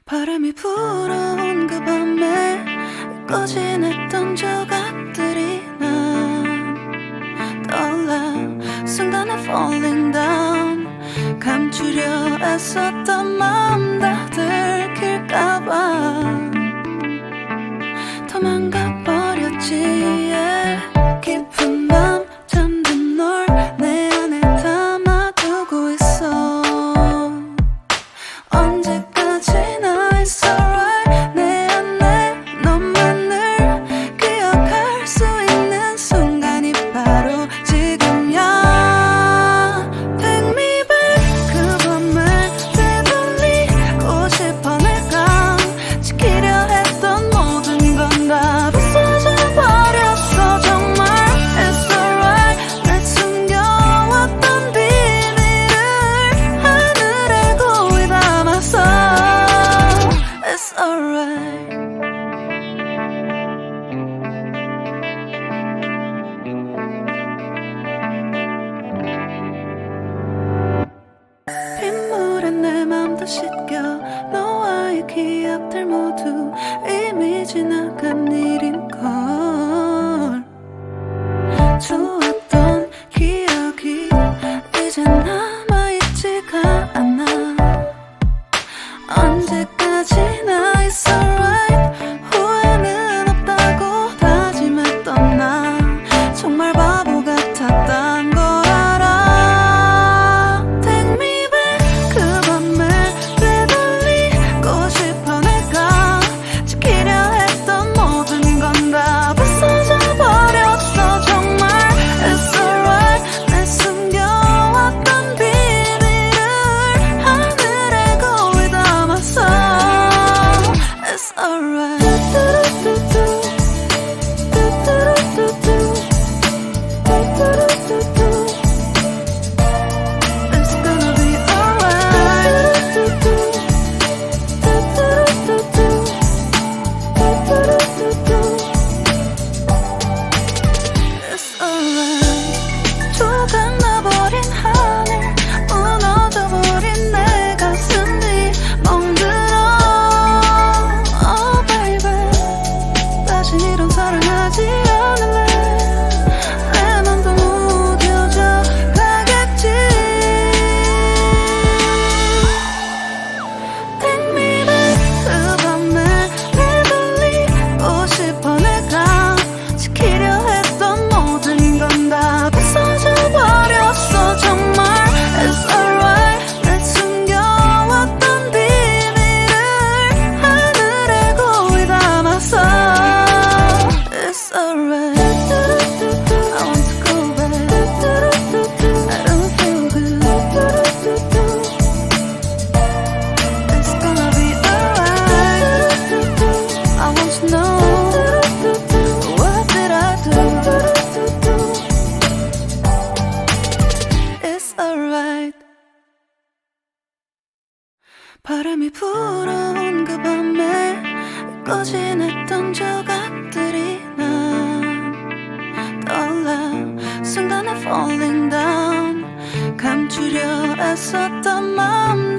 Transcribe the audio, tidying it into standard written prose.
바람이 불어온 그 밤에 꺼진 했던 조각들이 난 떠올라. 순간에 falling down. 감추려 애썼던 마음 다 들킬까봐 도망가버렸지. yeah. 깊은 밤 잠든 널 내 안에 담아두고 있어. 언제까지나 it's alright. 내 안에 너만을 기억할 수 있는 순간이 바로 지금이야. Take me back. 그 밤을 되돌리고 싶어. 내가 지키려 했던 모든 건 다 부서져 버렸어. 정말 it's alright. 내 숨겨왔던 비밀을 하늘에 고이 담았어. It's alright. 빗물에 내 맘도 씻겨. 너와의 기억들 모두 이미 지나간 일인걸. 좋았던 기억이 이제 남아있지가 않아. 언제까지나 it's alright. 후회는 없다고 다짐했던 나 정말 바보 같았단 걸 알아. Take me back. 그 밤을 되돌리고 싶어. 내가 지키려 했던 모든 건 다 부서져 버렸어. 정말 it's alright. 내 숨겨왔던 비밀을 하늘에 고이 담았어. It's alright. It's gonna be alright. It's alright. 조각나버린 하늘, 무너져버린 내 가슴이 멍들어. Oh baby, 다신 이런 사랑하지 않을래. 내 맘도 무뎌져 가겠지. Take me back. 그 밤에 되돌리고 싶어. 내가 지키려 했던 모든 건 다 부서져 버렸어. 정말 it's alright. 내 숨겨왔던 비밀을 하늘에 고이 담았어. It's alright. I want to go back. I don't feel good. It's gonna be alright. I want to know, what did I do? It's alright. 바람이 불어온 그 밤에 꺼진 했던 조각들이 난 떠올라. 순간에 falling down. 감추려 애썼던 마음